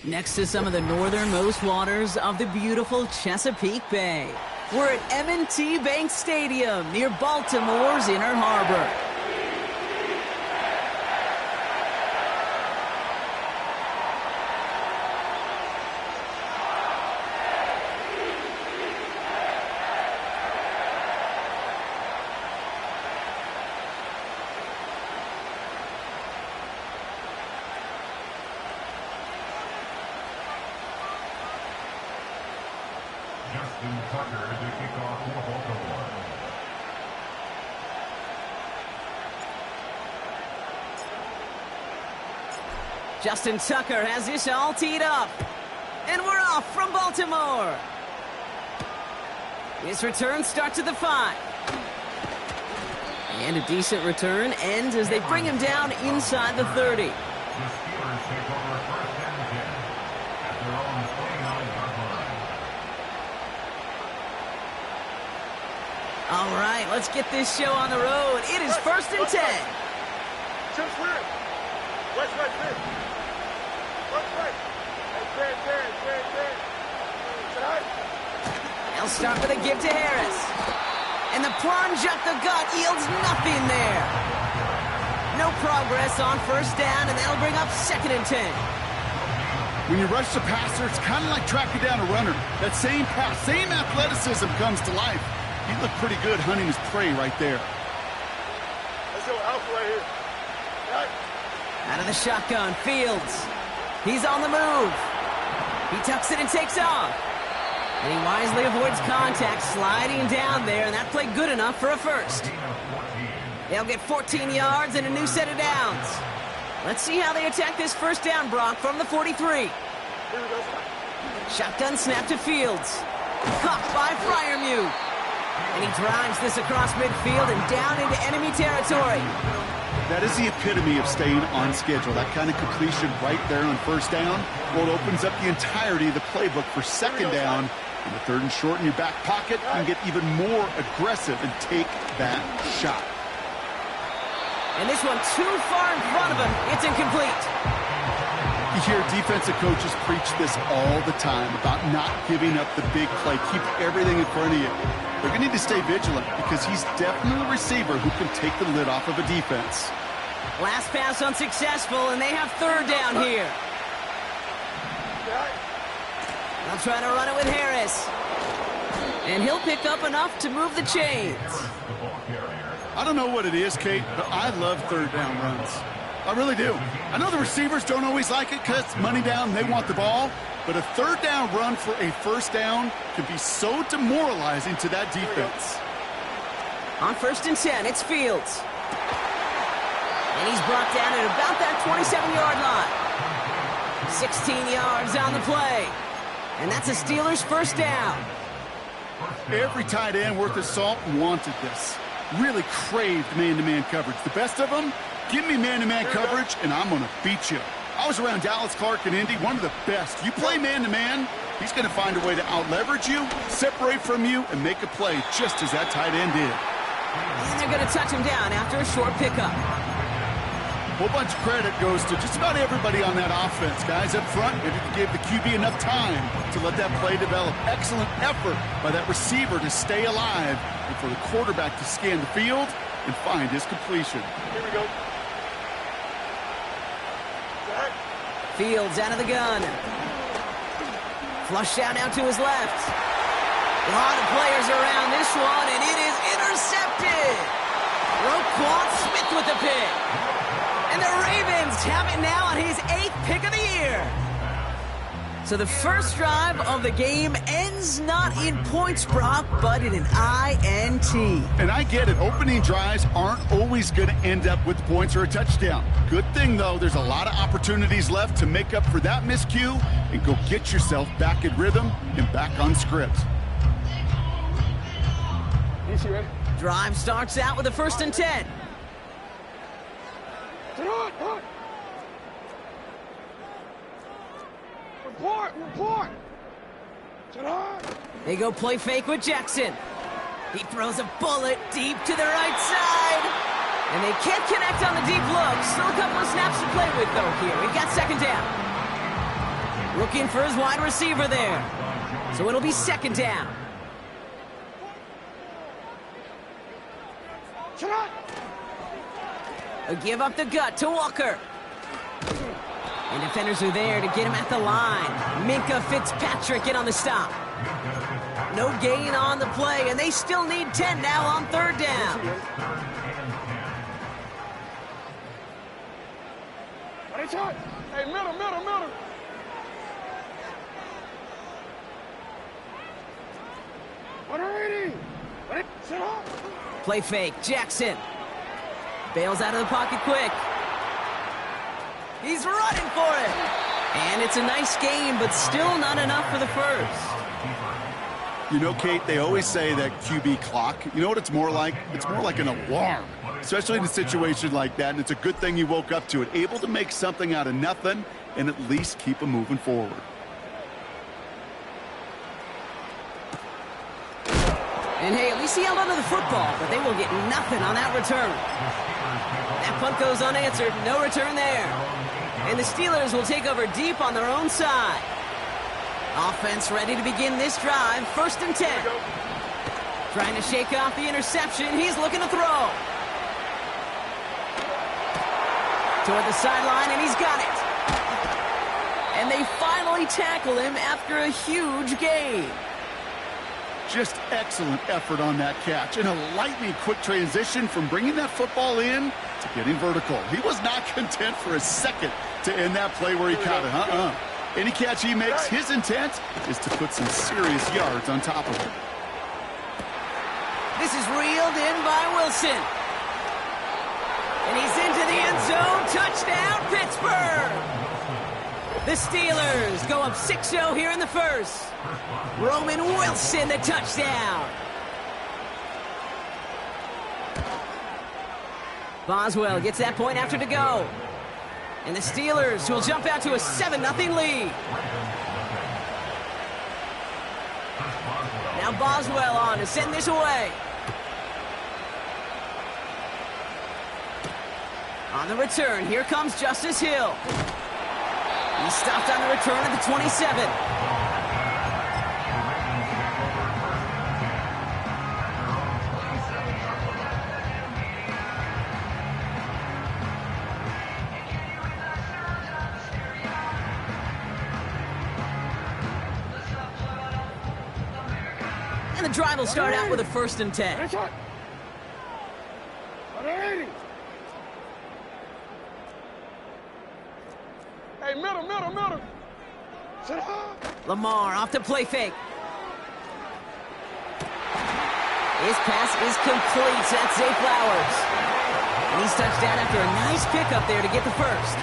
Next to some of the northernmost waters of the beautiful Chesapeake Bay, we're at M&T Bank Stadium near Baltimore's Inner Harbor. Justin Tucker to kick off for Baltimore. Justin Tucker has this all teed up. And we're off from Baltimore. This return starts at the 5. And a decent return ends as they bring him down inside the 30. The Steelers take over first and 10 at their own 29-yard line. All right, let's get this show on the road. It is first and 10. Chip clear. West, clear. Left, right. Hey, clear. Tonight. They'll start with a give to Harris. And the plunge up the gut yields nothing there. No progress on first down, and that'll bring up second and 10. When you rush the passer, it's kind of like tracking down a runner. That same pass, same athleticism comes to life. He looked pretty good hunting his prey right there. Let's go alpha right here. Right. Out of the shotgun, Fields. He's on the move. He tucks it and takes off. And he wisely avoids contact, sliding down there, and that played good enough for a first. They'll get 14 yards and a new set of downs. Let's see how they attack this first down, Brock, from the 43. Here we go. Shotgun snap to Fields. Caught by Fryermuth. And he drives this across midfield and down into enemy territory. That is the epitome of staying on schedule. That kind of completion right there on first down. Well, it opens up the entirety of the playbook for second down. And the third and short in your back pocket, you can get even more aggressive and take that shot. And this one too far in front of him. It's incomplete. You hear defensive coaches preach this all the time about not giving up the big play. Keep everything in front of you. They're going to need to stay vigilant because he's definitely a receiver who can take the lid off of a defense. Last pass unsuccessful, and they have third down here. They'll try to run it with Harris. And he'll pick up enough to move the chains. I don't know what it is, Kate, but I love third down runs. I really do. I know the receivers don't always like it because it's money down and they want the ball. But a third down run for a first down can be so demoralizing to that defense. On first and 10, it's Fields. And he's brought down at about that 27-yard line. 16 yards on the play. And that's a Steelers first down. Every tight end worth his salt wanted this. Really craved man-to-man coverage. The best of them, give me man-to-man coverage, and I'm going to beat you. I was around Dallas Clark and Indy, one of the best. You play man-to-man, he's going to find a way to out-leverage you, separate from you, and make a play just as that tight end did. And they're going to touch him down after a short pickup. A whole bunch of credit goes to just about everybody on that offense. Guys up front, maybe to give the QB enough time to let that play develop. Excellent effort by that receiver to stay alive and for the quarterback to scan the field and find his completion. Here we go. Fields out of the gun. Flush out now to his left. A lot of players around this one, and it is intercepted. Roquan Smith with the pick. And the Ravens have it now on his 8th pick of the year. So the first drive of the game ends not in points, Brock, but in an INT. And I get it. Opening drives aren't always going to end up with points or a touchdown. Good thing, though, there's a lot of opportunities left to make up for that miscue and go get yourself back in rhythm and back on script. Drive starts out with a first and 10. Report! They go play fake with Jackson. He throws a bullet deep to the right side. And they can't connect on the deep look. Still a couple of snaps to play with, though, here. We've got second down. Looking for his wide receiver there. So it'll be second down. A give up the gut to Walker. And defenders are there to get him at the line. Minka Fitzpatrick in on the stop. No gain on the play, and they still need 10 now on third down. Hey, middle. Play fake, Jackson. Bails out of the pocket quick. He's running for it. And it's a nice game, but still not enough for the first. You know, Kate, they always say that QB clock, you know what it's more like? It's more like an alarm, especially in a situation like that, and it's a good thing you woke up to it, able to make something out of nothing and at least keep them moving forward. And hey, at least he held onto the football, but they will get nothing on that return. That punt goes unanswered, no return there. And the Steelers will take over deep on their own side. Offense ready to begin this drive, 1st and 10. Trying to shake off the interception, he's looking to throw. Toward the sideline, and he's got it. And they finally tackle him after a huge gain. Just excellent effort on that catch. And a lightning quick transition from bringing that football in to getting vertical. He was not content for a second to end that play where he caught it. Any catch he makes, his intent is to put some serious yards on top of it. This is reeled in by Wilson. And he's into the end zone. Touchdown, Pittsburgh! The Steelers go up 6-0 here in the first. Roman Wilson, the touchdown. Boswell gets that point after to go. And the Steelers will jump out to a 7-0 lead. Now Boswell on to send this away. On the return, here comes Justice Hill. He stopped on the return at the 27. And the drive will start out with a 1st and 10. Hey, middle. Lamar off the play fake. His pass is complete. That's Zay Flowers. And he's touched down after a nice pickup there to get the first.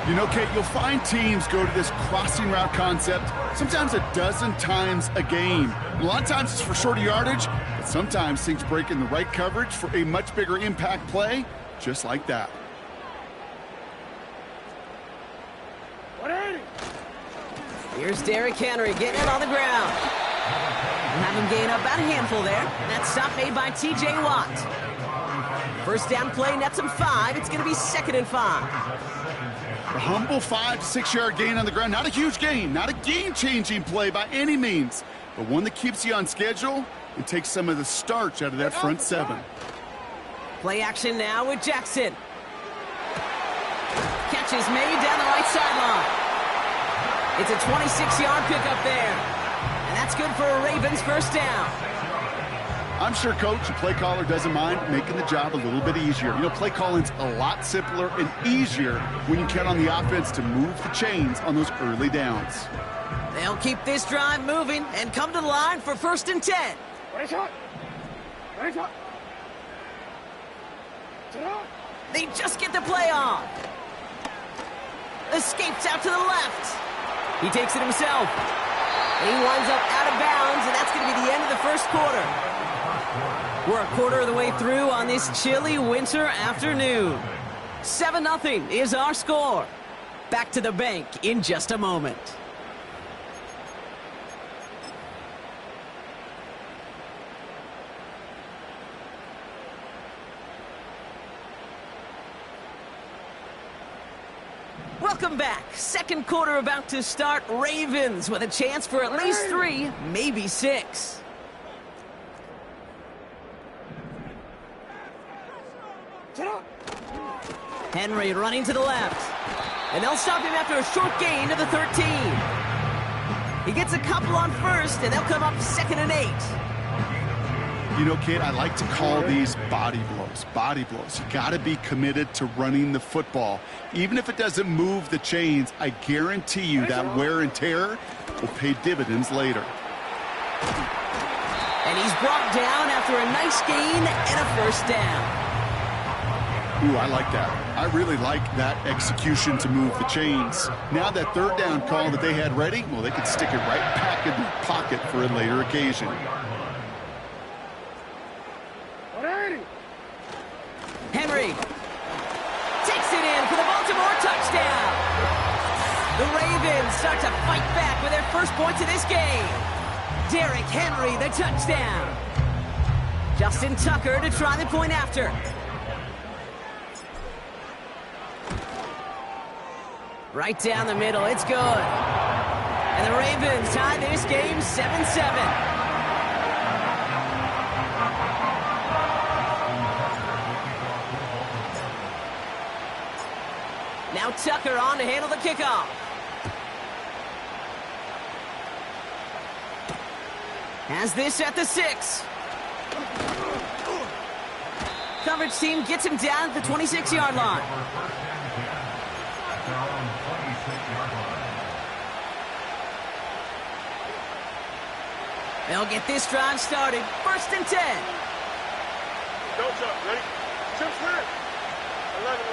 You know, Kate, you'll find teams go to this crossing route concept sometimes a dozen times a game. A lot of times it's for shorter yardage, but sometimes things break in the right coverage for a much bigger impact play, just like that. Here's Derrick Henry getting it on the ground. We'll have him gain up about a handful there. And that stop made by T.J. Watt. First down play nets him 5. It's going to be 2nd and 5. A humble 5 to 6 yard gain on the ground. Not a huge gain, not a game-changing play by any means, but one that keeps you on schedule and takes some of the starch out of that front 7. Play action now with Jackson. Catch is made down the right sideline. It's a 26-yard pickup there. And that's good for a Ravens first down. I'm sure, Coach, the play caller doesn't mind making the job a little bit easier. You know, play calling's a lot simpler and easier when you count on the offense to move the chains on those early downs. They'll keep this drive moving and come to the line for 1st and 10. They just get the play on. Escapes out to the left. He takes it himself. And he winds up out of bounds, and that's going to be the end of the first quarter. We're a quarter of the way through on this chilly winter afternoon. 7-0 is our score. Back to the bank in just a moment. Welcome back. Second quarter about to start. Ravens with a chance for at least 3, maybe 6. Henry running to the left. And they'll stop him after a short gain to the 13. He gets a couple on first, and they'll come up 2nd and 8. You know, kid, I like to call these body blows. Body blows. You got to be committed to running the football. Even if it doesn't move the chains, I guarantee you that wear and tear will pay dividends later. And he's brought down after a nice gain and a first down. Ooh, I like that. I really like that execution to move the chains. Now that 3rd down call that they had ready, well, they could stick it right back in their pocket for a later occasion. Henry takes it in for the Baltimore touchdown. The Ravens start to fight back with their first points of this game. Derrick Henry, the touchdown. Justin Tucker to try the point after. Right down the middle, it's good. And the Ravens tie this game 7-7. Now Tucker on to handle the kickoff. Has this at the 6. Coverage team gets him down at the 26-yard line. They'll get this drive started. 1st and 10. Don't jump. Ready? Jump clear. 11.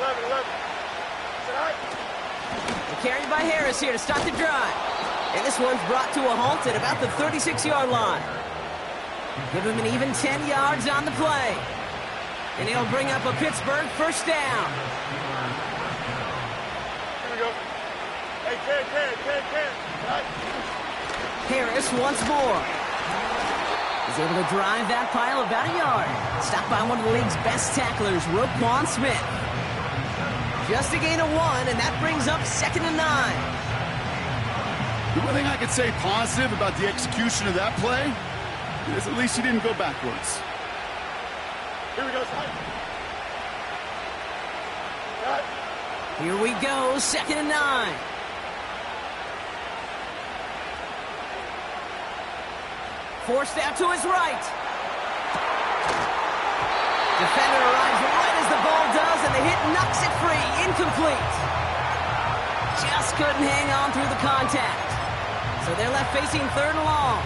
Carried by Harris here to start the drive. And this one's brought to a halt at about the 36-yard line. Give him an even 10 yards on the play. And he'll bring up a Pittsburgh first down. Here we go. Hey, can. Right. Harris once more. He's able to drive that pile about a yard. Stopped by one of the league's best tacklers, Roquan Smith. Just a gain of 1, and that brings up 2nd and 9. The one thing I could say positive about the execution of that play is at least he didn't go backwards. Here we go, Slide. Here we go, 2nd and 9. Forced out to his right. Defender arrives right as the ball does, and the hit knocks it free. Incomplete. Just couldn't hang on through the contact. So they're left facing 3rd and long.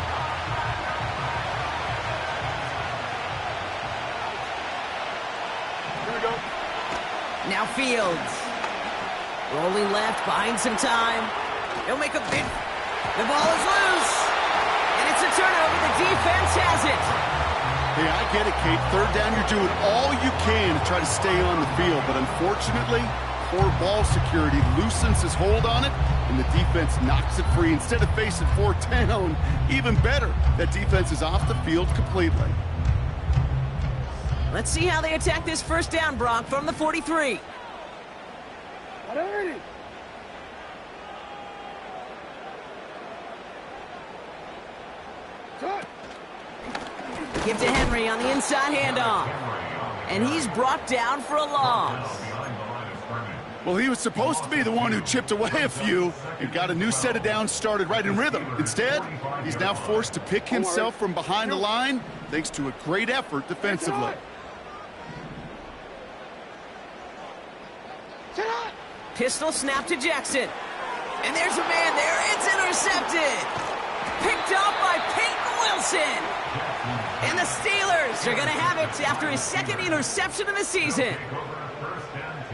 Here we go. Now Fields. Rolling left, buying some time. He'll make a big... The ball is loose. And it's a turnover. The defense has it. Hey, I get it, Kate. 3rd down, you're doing all you can to try to stay on the field. But unfortunately, poor ball security loosens his hold on it, and the defense knocks it free. Instead of facing 4th down, even better, that defense is off the field completely. Let's see how they attack this first down, Brock, from the 43. Give to Henry on the inside handoff. And he's brought down for a loss. Well, he was supposed to be the one who chipped away a few and got a new set of downs started right in rhythm. Instead, he's now forced to pick himself from behind the line thanks to a great effort defensively. Pistol snap to Jackson. And there's a man there. It's intercepted. Picked up by Peyton Wilson. And the Steelers are going to have it after his 2nd interception of the season.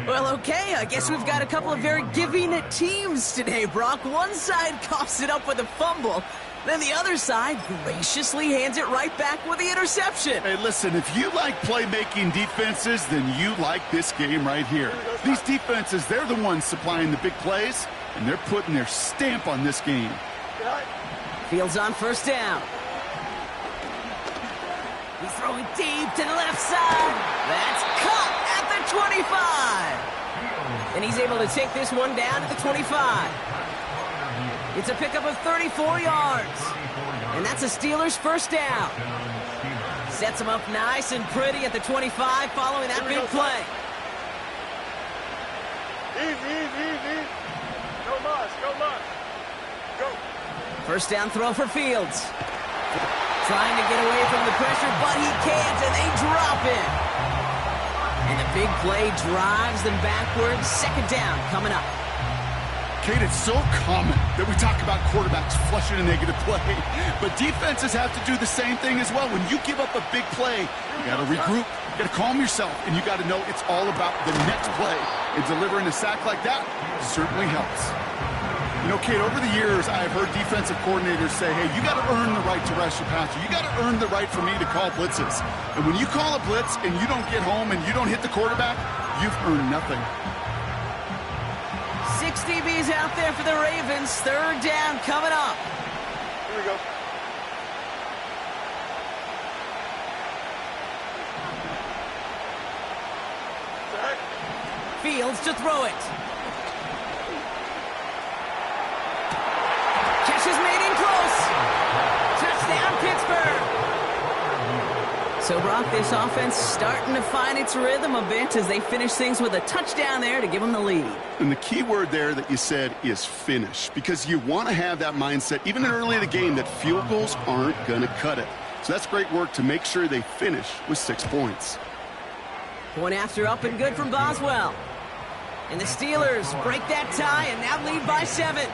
Well, okay, I guess we've got a couple of very giving teams today, Brock. One side coughs it up with a fumble. Then the other side graciously hands it right back with the interception. Hey, listen, if you like playmaking defenses, then you like this game right here. These defenses, they're the ones supplying the big plays, and they're putting their stamp on this game. Fields on first down. He's throwing deep to the left side. That's caught at the 25. And he's able to take this one down to the 25. It's a pickup of 34 yards. And that's a Steelers first down. Sets him up nice and pretty at the 25 following that big play. Easy. No mas. Go. First down throw for Fields. Trying to get away from the pressure, but he can't, and they drop it. And the big play drives them backwards. Second down coming up. Kate, it's so common that we talk about quarterbacks flushing a negative play, but defenses have to do the same thing as well. When you give up a big play, you got to regroup, you got to calm yourself, and you got to know it's all about the next play. And delivering a sack like that certainly helps. You know, Kate, over the years, I've heard defensive coordinators say, hey, you got to earn the right to rush your passer. You got to earn the right for me to call blitzes. And when you call a blitz and you don't get home and you don't hit the quarterback, you've earned nothing. 6 DBs out there for the Ravens. Third down coming up. Here we go. Zach. Fields to throw it. Catch is made in close. Touchdown, Pittsburgh. So, Brock, this offense starting to find its rhythm a bit as they finish things with a touchdown there to give them the lead. And the key word there that you said is finish, because you want to have that mindset, even early in the game, that field goals aren't going to cut it. So that's great work to make sure they finish with 6 points. Point after up and good from Boswell. And the Steelers break that tie and now lead by 7.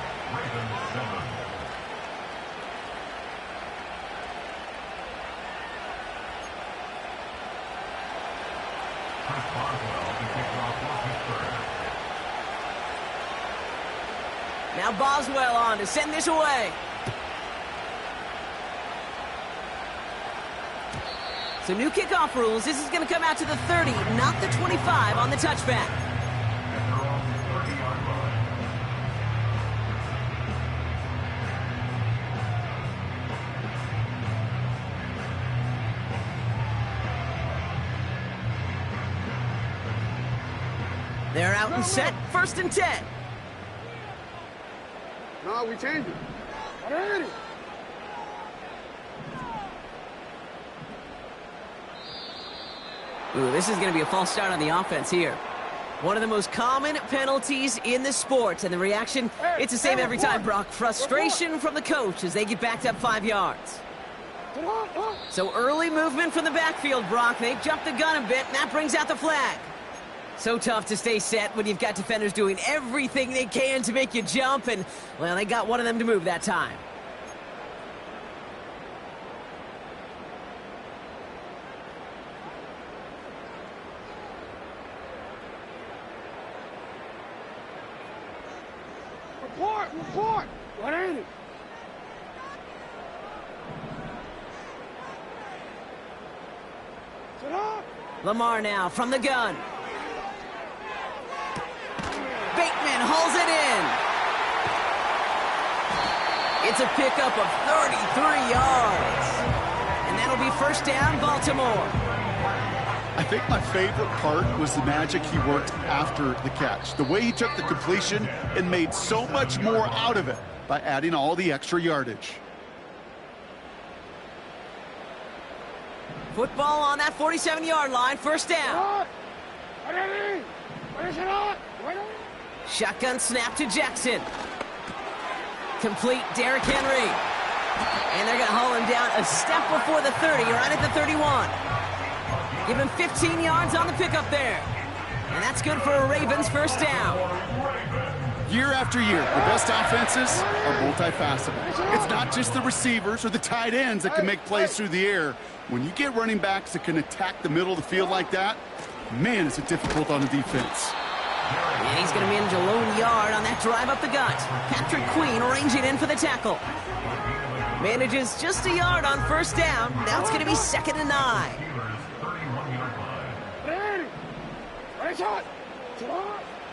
Now Boswell on to send this away. So new kickoff rules. This is going to come out to the 30, not the 25 on the touchback. They're out and set. First and 10. No, we changed it. Already. Ooh, this is going to be a false start on the offense here. One of the most common penalties in the sport, and the reaction, it's the same every time, Brock. Frustration from the coach as they get backed up 5 yards. So early movement from the backfield, Brock. They jumped the gun a bit, and that brings out the flag. So tough to stay set when you've got defenders doing everything they can to make you jump, and, well, they got one of them to move that time. Report! What ain't it? Sit up! Lamar now from the gun. Bateman hauls it in. It's a pickup of 33 yards. And that'll be first down, Baltimore. I think my favorite part was the magic he worked after the catch. The way he took the completion and made so much more out of it by adding all the extra yardage. Football on that 47-yard line, first down. Shotgun snap to Jackson. Complete Derrick Henry. And they're going to haul him down a step before the 30, right at the 31. Give him 15 yards on the pickup there. And that's good for a Ravens first down. Year after year, the best offenses are multifaceted. It's not just the receivers or the tight ends that can make plays through the air. When you get running backs that can attack the middle of the field like that, man, is it difficult on the defense. And he's going to manage a lone yard on that drive up the gut. Patrick Queen arranging in for the tackle. Manages just a yard on first down. Now it's going to be 2nd and 9.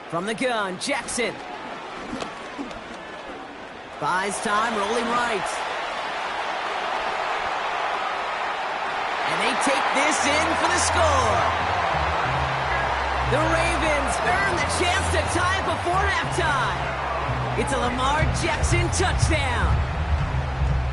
From the gun, Jackson. Buys time, rolling right. And they take this in for the score. The Ravens earn the chance to tie it before halftime. It's a Lamar Jackson touchdown.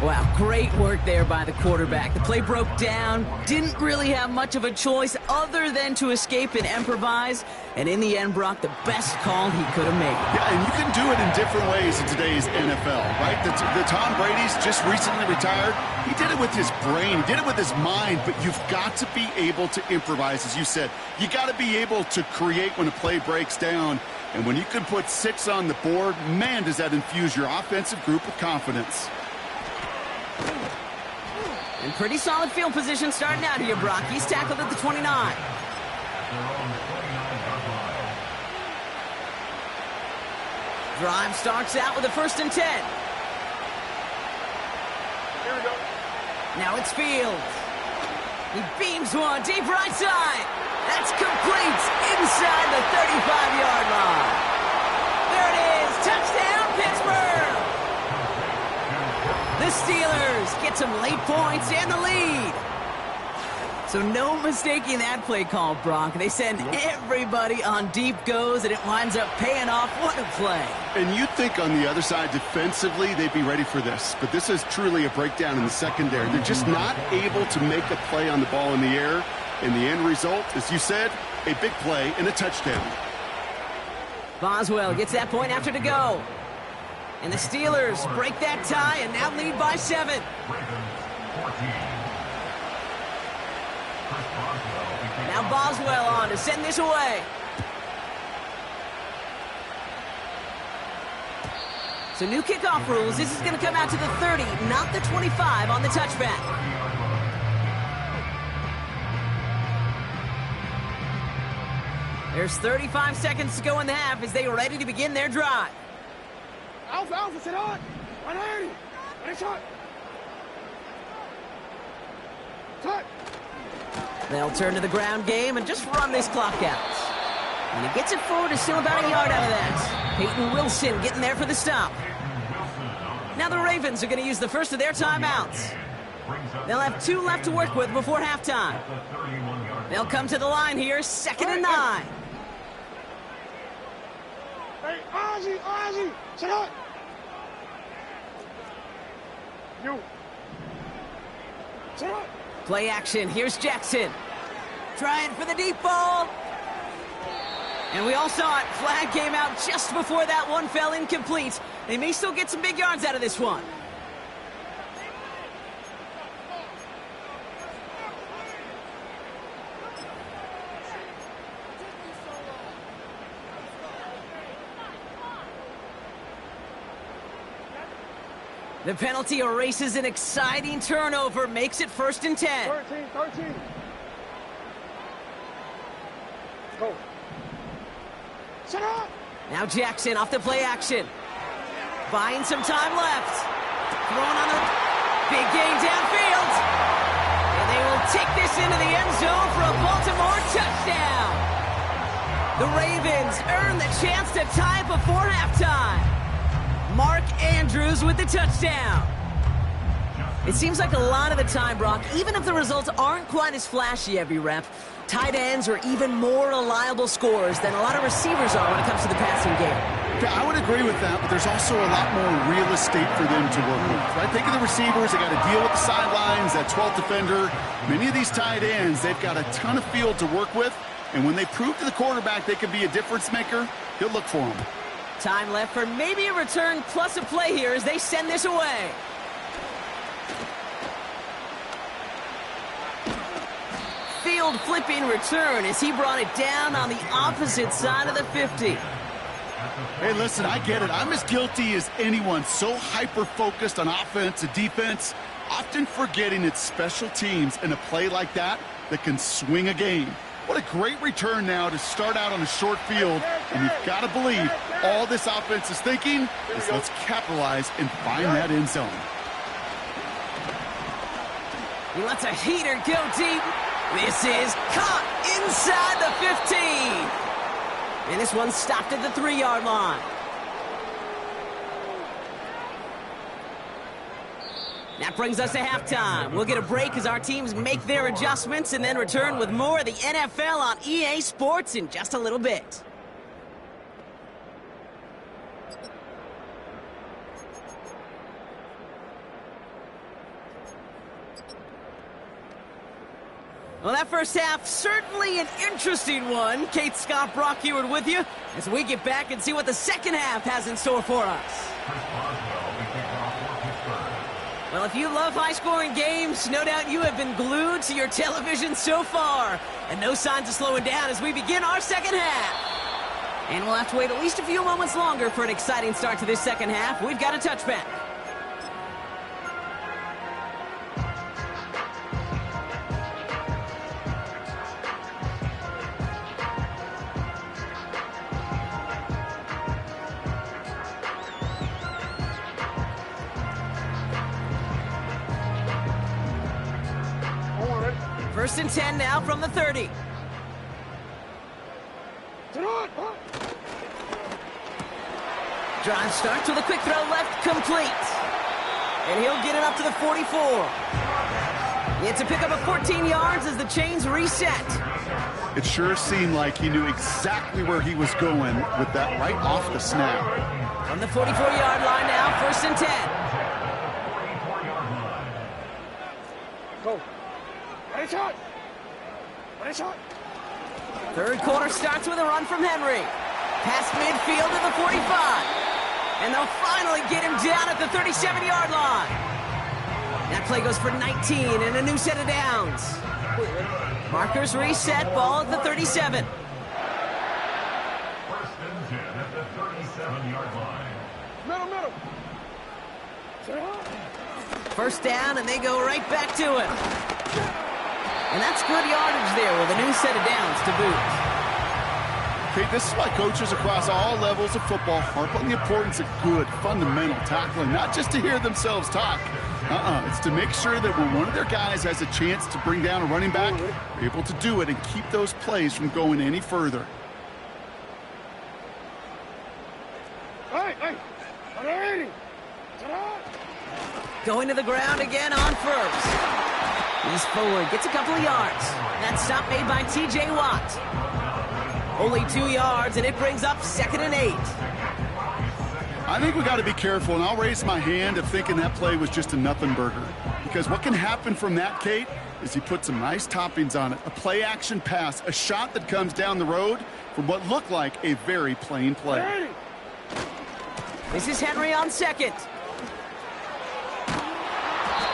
Wow, great work there by the quarterback. The play broke down, didn't really have much of a choice other than to escape and improvise, and in the end, Brock, the best call he could have made. Yeah, and you can do it in different ways in today's NFL, right? The Tom Brady's just recently retired. He did it with his brain. He did it with his mind, but you've got to be able to improvise, as you said. You got to be able to create when a play breaks down, and when you can put 6 on the board, man, does that infuse your offensive group with confidence. And pretty solid field position starting out here, Brock. He's tackled at the 29. Drive starts out with a 1st and 10. Here we go. Now it's Fields. He beams one deep right side. That's complete inside the 35-yard line. There it is. Touchdown, Pittsburgh. The Steelers get some late points and the lead. So no mistaking that play call, Brock. They send everybody on deep goes, and it winds up paying off. What a play. And you'd think on the other side defensively they'd be ready for this. But this is truly a breakdown in the secondary. They're just not able to make a play on the ball in the air. And the end result, as you said, a big play and a touchdown. Boswell gets that point after to go. And the Steelers break that tie and now lead by 7. Now Boswell on to send this away. So new kickoff rules. This is going to come out to the 30, not the 25 on the touchback. There's 35 seconds to go in the half as they are ready to begin their drive. Alpha, sit on. 180. Ready, shot. Touch. They'll turn to the ground game and just run this clock out. And he gets it forward, is still about a yard out of that. Peyton Wilson getting there for the stop. Now the Ravens are going to use the first of their timeouts. They'll have 2 left to work with before halftime. They'll come to the line here, 2nd and 9. Hey, Ozzy, sit on. You. Sit on. Play action. Here's Jackson. Trying for the deep ball. And we all saw it. Flag came out just before that one fell incomplete. They may still get some big yards out of this one. The penalty erases an exciting turnover, makes it 1st and 10. 13. Go. Sit up. Now Jackson off the play action. Buying some time left. Throwing on the big gain downfield. And they will take this into the end zone for a Baltimore touchdown. The Ravens earn the chance to tie before halftime. Mark Andrews with the touchdown. It seems like a lot of the time, Brock, even if the results aren't quite as flashy every rep, tight ends are even more reliable scorers than a lot of receivers are when it comes to the passing game. Yeah, I would agree with that, but there's also a lot more real estate for them to work with. Right? Think of the receivers. They got to deal with the sidelines, that 12th defender. Many of these tight ends, they've got a ton of field to work with, and when they prove to the quarterback they can be a difference maker, he'll look for them. Time left for maybe a return plus a play here as they send this away. Field flipping return as he brought it down on the opposite side of the 50. Hey, listen, I get it. I'm as guilty as anyone. So hyper-focused on offense and defense, often forgetting it's special teams in a play like that can swing a game. What a great return now to start out on a short field, and you've got to believe all this offense is thinking is let's capitalize and find that end zone. He lets a heater go deep. This is caught inside the 15. And this one stopped at the 3-yard line. That brings us to halftime. We'll get a break as our teams make their adjustments and then return with more of the NFL on EA Sports in just a little bit. Well, that first half, certainly an interesting one. Kate Scott, Brock Heward with you as we get back and see what the second half has in store for us. Well, if you love high-scoring games, no doubt you have been glued to your television so far. And no signs of slowing down as we begin our second half. And we'll have to wait at least a few moments longer for an exciting start to this second half. We've got a touchback. First and 10 now from the 30. Drive starts with a quick throw left, complete. And he'll get it up to the 44. It's a pickup of 14 yards as the chains reset. It sure seemed like he knew exactly where he was going with that right off the snap. From the 44-yard line now, first and 10. Go. Ready, shot. Ready, shot. Third quarter starts with a run from Henry. Past midfield to the 45. And they'll finally get him down at the 37-yard line. That play goes for 19 and a new set of downs. Markers reset, ball at the 37. First and 10 at the 37-yard line. Middle. First down, and they go right back to it. And that's good yardage there with a new set of downs to boot. Okay, this is why coaches across all levels of football harp on the importance of good, fundamental tackling, not just to hear themselves talk. It's to make sure that when one of their guys has a chance to bring down a running back, they're able to do it and keep those plays from going any further. Going to the ground again on first. He's forward, gets a couple of yards. That stop made by T.J. Watt. Only 2 yards, and it brings up 2nd and 8. I think we got to be careful, and I'll raise my hand of thinking that play was just a nothing burger. Because what can happen from that, Kate, is he put some nice toppings on it. A play-action pass, a shot that comes down the road from what looked like a very plain play. This is Henry on second.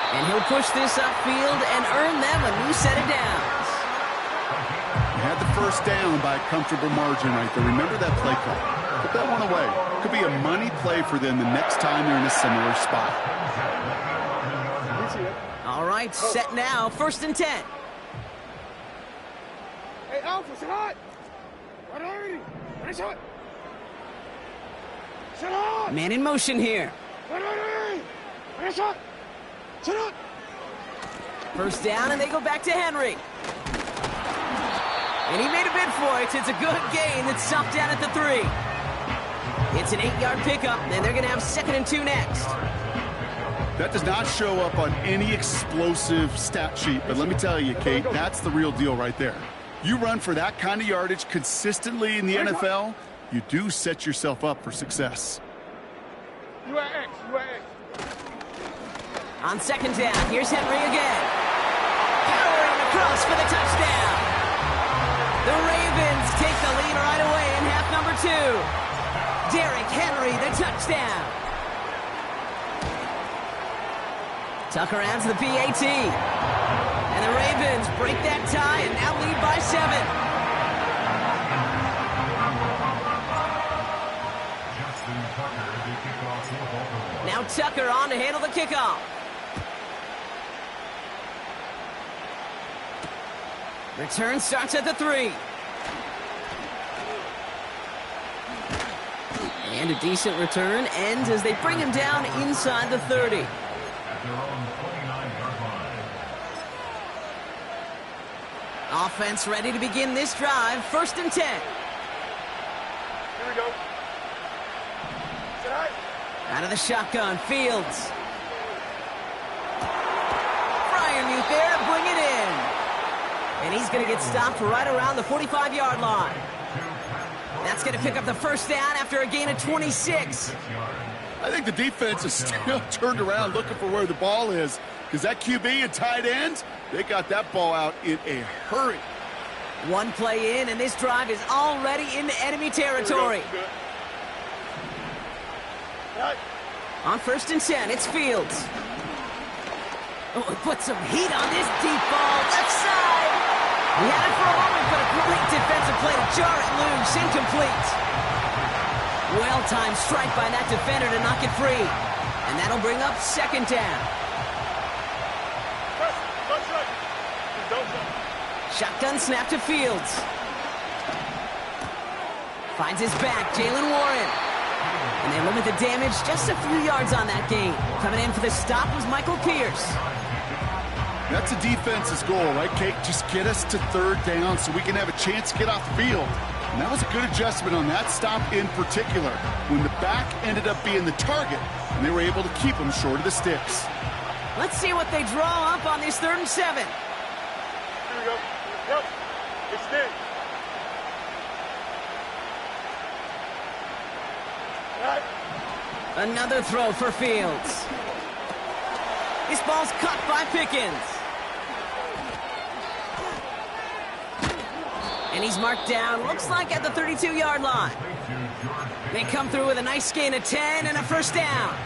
And he'll push this upfield and earn them a new set of downs. He had the first down by a comfortable margin right there. Remember that play call. Put that one away. Could be a money play for them the next time they're in a similar spot. All right, set now. First and 10. Hey, Alpha, sit hot. Ready, shot. Sit hot. Man in motion here. Ready, shot. Sit hot. First down, and they go back to Henry. And he made a bid for it. It's a good gain. It's stopped down at the 3. It's an 8-yard pickup, and they're going to have 2nd and 2 next. That does not show up on any explosive stat sheet, but let me tell you, Kate, that's the real deal right there. You run for that kind of yardage consistently in the NFL, you do set yourself up for success. You at X. On second down, here's Henry again. Powering across for the touchdown. The Ravens take the lead right away in half number 2. Derrick Henry, the touchdown. Tucker adds the PAT. And the Ravens break that tie and now lead by 7. Now Tucker on to handle the kickoff. Return starts at the 3. And a decent return ends as they bring him down inside the 30. At their own 29-yard line. Offense ready to begin this drive. First and 10. Here we go. Sit hot. Out of the shotgun, Fields. Fryermuth there to bring it in. And he's going to get stopped right around the 45-yard line. That's going to pick up the first down after a gain of 26. I think the defense is still turned around looking for where the ball is. because that QB and tight ends, they got that ball out in a hurry. One play in, and this drive is already into enemy territory. On 1st and 10, it's Fields. Oh, put some heat on this deep ball, left side. He had it for a moment, but a great defensive play to jar it loose, incomplete. Well-timed strike by that defender to knock it free. And that'll bring up 2nd down. Shotgun snap to Fields. Finds his back, Jalen Warren. And they limit the damage just a few yards on that gain. Coming in for the stop was Michael Pierce. That's a defense's goal, right, Kate? Just get us to 3rd down so we can have a chance to get off the field. And that was a good adjustment on that stop in particular, when the back ended up being the target, and they were able to keep him short of the sticks. Let's see what they draw up on this 3rd and 7. Here we go. Yep. Extend. Another throw for Fields. This ball's caught by Pickens. And he's marked down, looks like at the 32-yard line. They come through with a nice gain of 10 and a 1st down.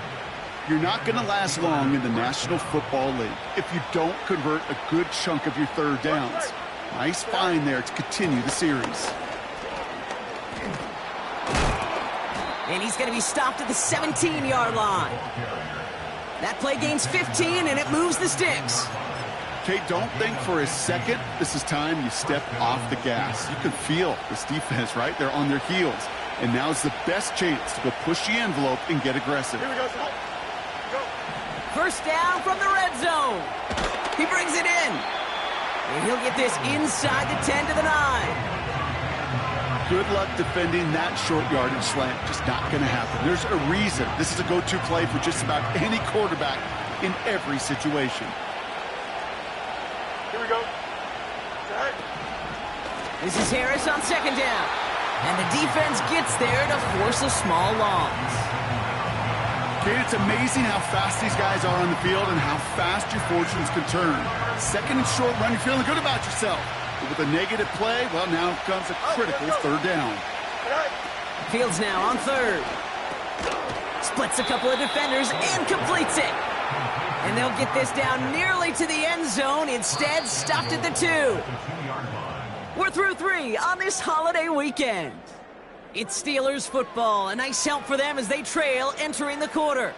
You're not going to last long in the National Football League if you don't convert a good chunk of your 3rd downs. Nice find there to continue the series. And he's going to be stopped at the 17-yard line. That play gains 15, and it moves the sticks. Kate, don't think for a second this is time you step off the gas. You can feel this defense, right? They're on their heels. And now's the best chance to go push the envelope and get aggressive. Here we go. Go. 1st down from the red zone. He brings it in. And he'll get this inside the 10 to the 9. Good luck defending that short yardage slant. Just not going to happen. There's a reason this is a go-to play for just about any quarterback in every situation. Here we go. This is Harris on 2nd down. And the defense gets there to force a small loss. Kate, it's amazing how fast these guys are on the field and how fast your fortunes can turn. 2nd and short run, you're feeling good about yourself. But with a negative play, well, now comes a critical 3rd down. Fields now on 3rd. Splits a couple of defenders and completes it. And they'll get this down nearly to the end zone. Instead, stopped at the 2. We're through 3 on this holiday weekend. It's Steelers football. A nice help for them as they trail entering the quarter.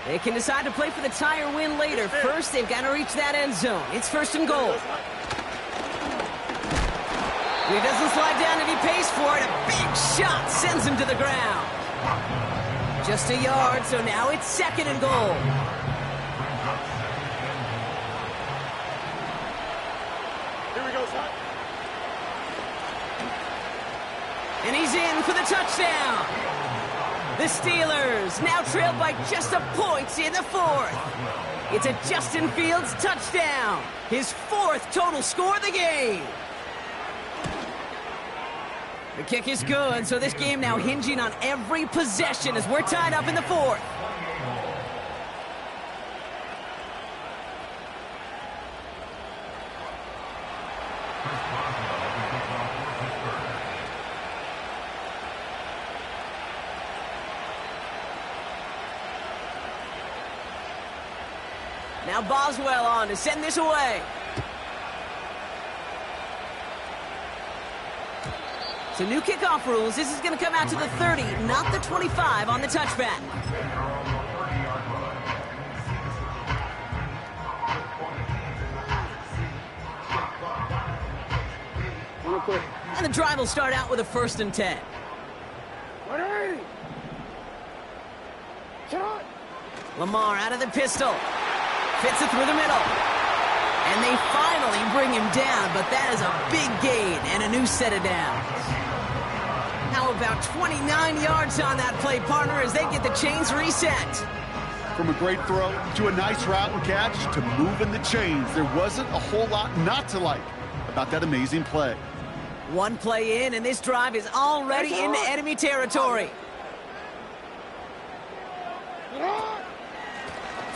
They can decide to play for the tie or win later. First, they've got to reach that end zone. It's 1st and goal. He doesn't slide down and he pays for it. A big shot sends him to the ground. Just a yard, so now it's 2nd and goal. Here we go, son. And he's in for the touchdown. The Steelers now trailed by just a point in the 4th. It's a Justin Fields touchdown. His 4th total score of the game. The kick is good, so this game now hinging on every possession as we're tied up in the 4th. Now Boswell on to send this away. So new kickoff rules. This is going to come out to the 30, not the 25 on the touchback. And the drive will start out with a 1st and 10. Lamar out of the pistol. Fits it through the middle. And they finally bring him down, but that is a big gain and a new set of downs. How about 29 yards on that play, partner, as they get the chains reset. From a great throw to a nice route and catch to moving the chains, there wasn't a whole lot not to like about that amazing play. One play in, and this drive is already into enemy territory.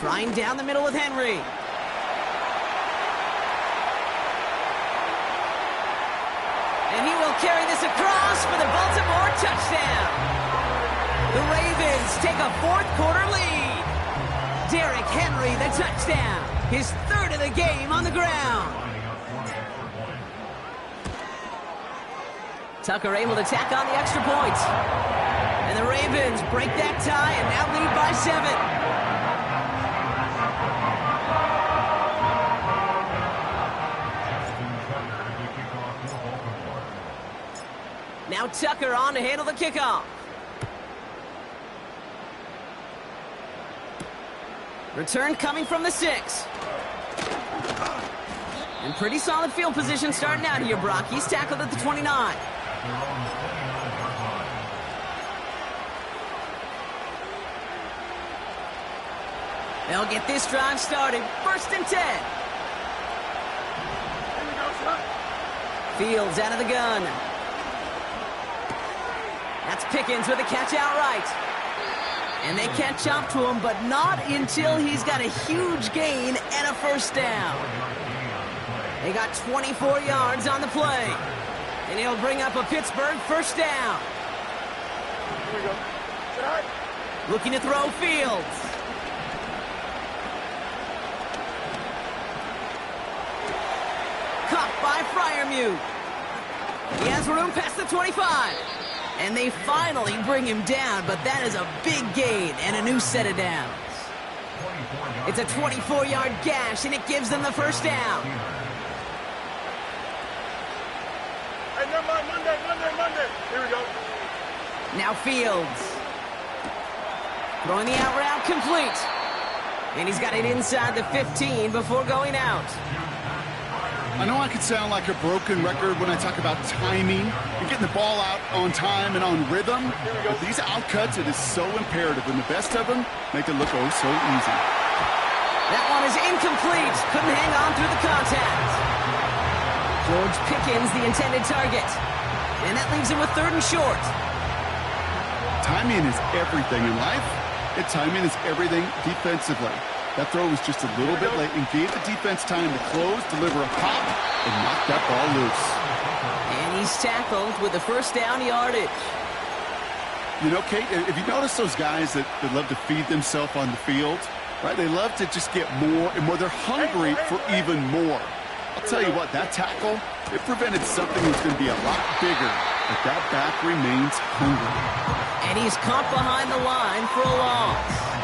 Trying down the middle with Henry. And he will carry this across for the Baltimore touchdown. The Ravens take a fourth-quarter lead. Derrick Henry, the touchdown. His third of the game on the ground. Tucker able to tack on the extra point. And the Ravens break that tie and now lead by 7. Now Tucker on to handle the kickoff. Return coming from the 6. And pretty solid field position starting out here, Brock. He's tackled at the 29. They'll get this drive started. 1st and 10. Fields out of the gun. That's Pickens with a catch outright. And they catch up to him, but not until he's got a huge gain and a first down. They got 24 yards on the play. And he'll bring up a Pittsburgh first down. Here we go. Looking to throw Fields. Caught by Freiermuth. He has room past the 25. And they finally bring him down, but that is a big gain and a new set of downs. It's a 24-yard gash, and it gives them the first down. Hey, never mind. Monday. Here we go. Now Fields. Throwing the out route complete. And he's got it inside the 15 before going out. I know I could sound like a broken record when I talk about timing and getting the ball out on time and on rhythm, but these outcuts, it is so imperative, and the best of them make it look oh so easy. That one is incomplete. Couldn't hang on through the contact. George Pickens, the intended target. And that leaves him with 3rd and short. Timing is everything in life, and timing is everything defensively. That throw was just a little bit late and gave the defense time to close, deliver a pop, and knock that ball loose. And he's tackled with the first down yardage. You know, Kate, if you notice those guys that love to feed themselves on the field, right? They love to just get more and more. They're hungry for even more. I'll tell you what, that tackle, it prevented something that's going to be a lot bigger, but that back remains hungry. And he's caught behind the line for a loss.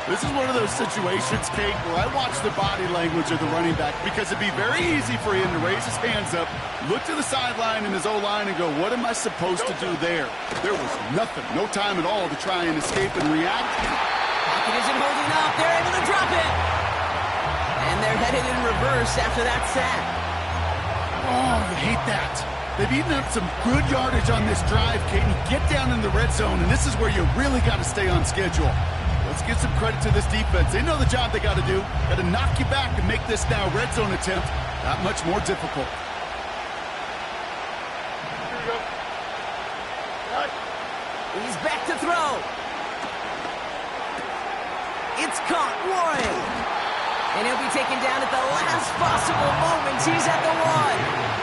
This is one of those situations, Kate, where I watch the body language of the running back because it'd be very easy for him to raise his hands up, look to the sideline in his O-line and go, what am I supposed to do there? There was nothing, no time at all to try and escape and react. Pocket isn't holding up. They're able to drop it. And they're headed in reverse after that sack. Oh, I hate that. They've eaten up some good yardage on this drive, Kate, and you get down in the red zone, and this is where you really got to stay on schedule. Let's give some credit to this defense. They know the job they got to do. Got to knock you back and make this now red zone attempt that much more difficult. Here we go. He's back to throw. It's caught. Warren. And he'll be taken down at the last possible moment. He's at the 1.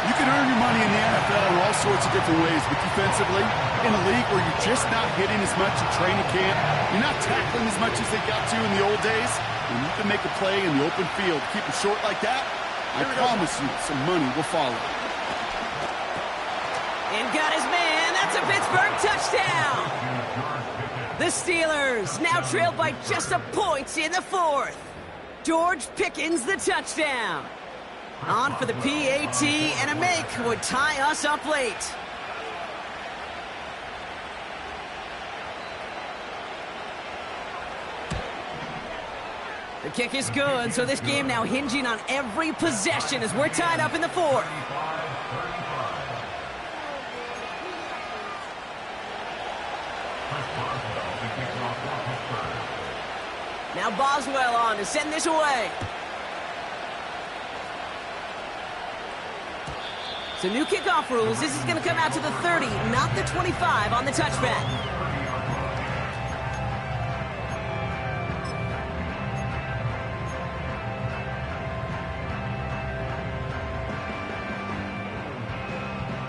You can earn your money in the NFL in all sorts of different ways, but defensively, in a league where you're just not hitting as much in training camp, you're not tackling as much as they got to in the old days, and you can make a play in the open field, keep it short like that, I promise you some money will follow. And got his man. That's a Pittsburgh touchdown. The Steelers now trailed by just a point in the 4th. George Pickens the touchdown. On for the PAT, and a make would tie us up late. The kick is good, so this game now hinging on every possession as we're tied up in the 4th. Now Boswell on to send this away. So new kickoff rules. This is going to come out to the 30, not the 25 on the touchback.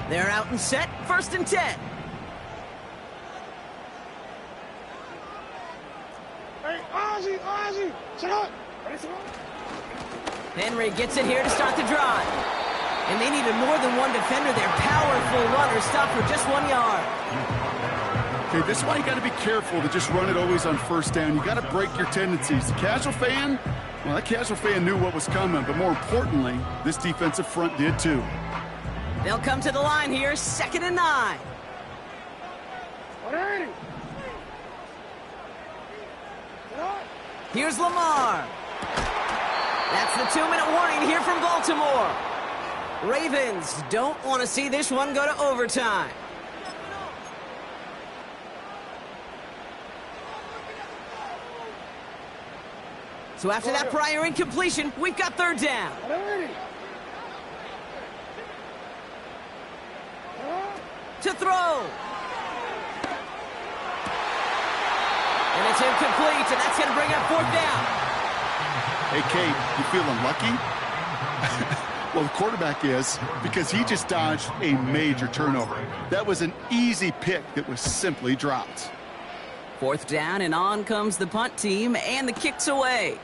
They're out and set, 1st and 10. Hey, Ozzy, sit up. Henry gets it here to start the drive. And they needed more than one defender. Their powerful runner stopped for just 1 yard. Okay, this is why you got to be careful to just run it always on 1st down. You got to break your tendencies. The casual fan, well, that casual fan knew what was coming, but more importantly, this defensive front did too. They'll come to the line here, 2nd and 9. Here's Lamar. That's the 2-minute warning here from Baltimore. Ravens don't want to see this one go to overtime. So after that prior incompletion, we've got 3rd down. To throw. And it's incomplete, and that's going to bring up 4th down. Hey, Kate, you feeling lucky? Well, the quarterback is, because he just dodged a major turnover. That was an easy pick that was simply dropped. 4th down, and on comes the punt team, and the kick's away.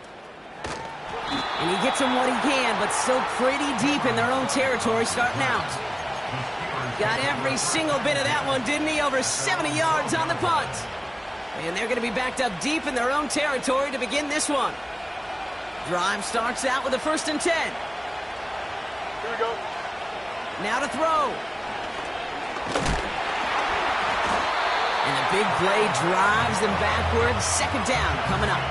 And he gets him what he can, but still pretty deep in their own territory starting out. Got every single bit of that one, didn't he? Over 70 yards on the punt. And they're going to be backed up deep in their own territory to begin this one. Drive starts out with a 1st and 10. Here we go. Now to throw. And the big play drives them backwards. 2nd down coming up.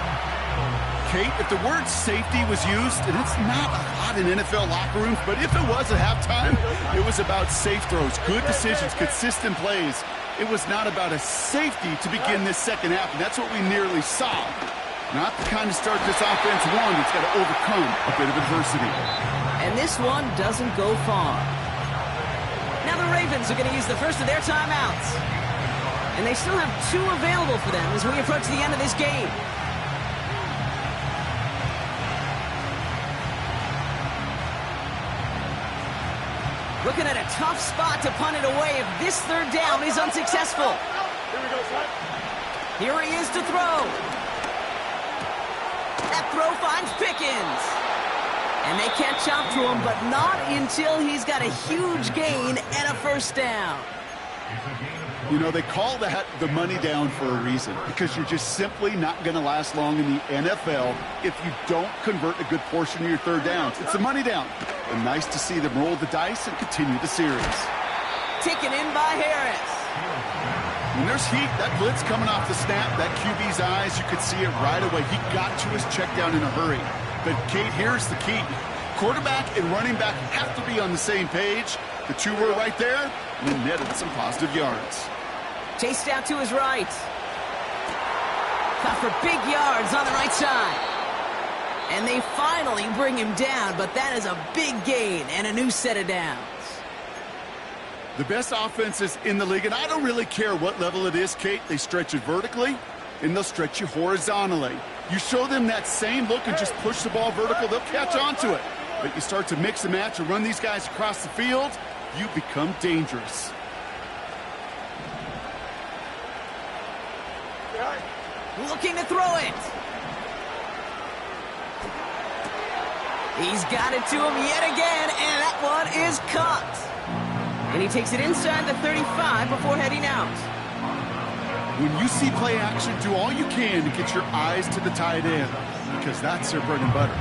Kate, if the word safety was used, and it's not a lot in NFL locker rooms, but if it was at halftime, it was about safe throws, good decisions, consistent plays. It was not about a safety to begin this 2nd half, and that's what we nearly saw. Not the kind of start this offense won. It's got to overcome a bit of adversity. And this one doesn't go far. Now the Ravens are going to use the first of their timeouts. And they still have 2 available for them as we approach the end of this game. Looking at a tough spot to punt it away if this 3rd down is unsuccessful. Here we go, son. Here he is to throw. That throw finds Pickens. And they catch up to him, but not until he's got a huge gain and a 1st down. You know, they call that the money down for a reason, because you're just simply not going to last long in the NFL if you don't convert a good portion of your 3rd downs. It's the money down. And nice to see them roll the dice and continue the series. Taken in by Harris. When there's heat, that blitz coming off the snap, that QB's eyes, you could see it right away. He got to his check down in a hurry. But, Kate, here's the key. Quarterback and running back have to be on the same page. The 2 were right there, and then netted some positive yards. Chased out to his right. Caught for big yards on the right side. And they finally bring him down, but that is a big gain and a new set of downs. The best offenses in the league, and I don't really care what level it is, Kate, they stretch it vertically, and they'll stretch you horizontally. You show them that same look and just push the ball vertical, they'll catch on to it. But you start to mix and match and run these guys across the field, you become dangerous. Looking to throw it. He's got it to him yet again, and that one is caught. And he takes it inside the 35 before heading out. When you see play action, do all you can to get your eyes to the tight end, because that's their bread and butter.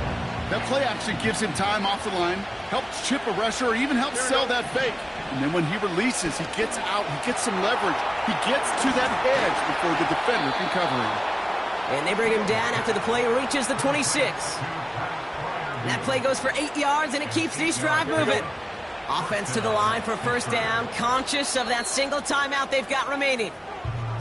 That play action gives him time off the line, helps chip a rusher, or even helps sell that fake. And then when he releases, he gets out, he gets some leverage. He gets to that edge before the defender can cover him. And they bring him down after the play reaches the 26. That play goes for 8 yards, and it keeps this drive moving. Offense to the line for 1st down, conscious of that single timeout they've got remaining.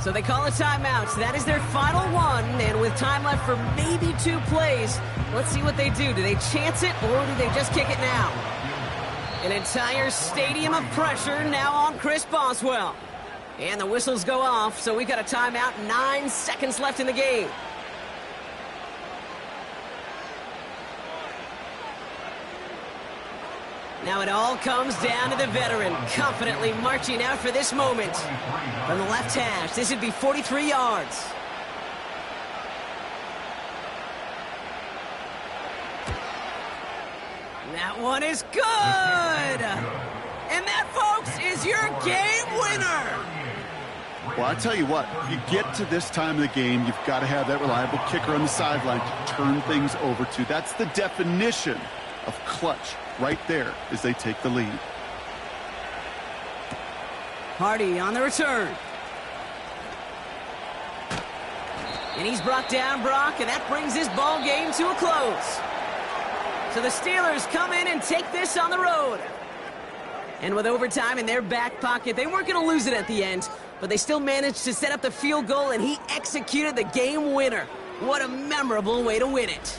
So they call a timeout. So that is their final one, and with time left for maybe 2 plays, let's see what they do. Do they chance it, or do they just kick it now? An entire stadium of pressure now on Chris Boswell. And the whistles go off, so we've got a timeout, 9 seconds left in the game. Now it all comes down to the veteran, confidently marching out for this moment. From the left hash, this would be 43 yards. That one is good! And that, folks, is your game winner! Well, I tell you what, you get to this time of the game, you've got to have that reliable kicker on the sideline to turn things over to. That's the definition of clutch right there as they take the lead. Hardy on the return. And he's brought down, Brock, and that brings this ball game to a close. So the Steelers come in and take this on the road. And with overtime in their back pocket, they weren't going to lose it at the end, but they still managed to set up the field goal, and he executed the game winner. What a memorable way to win it.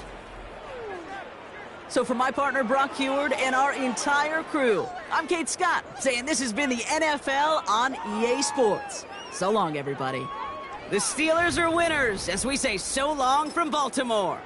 So for my partner, Brock Heward, and our entire crew, I'm Kate Scott, saying this has been the NFL on EA Sports. So long, everybody. The Steelers are winners as we say so long from Baltimore.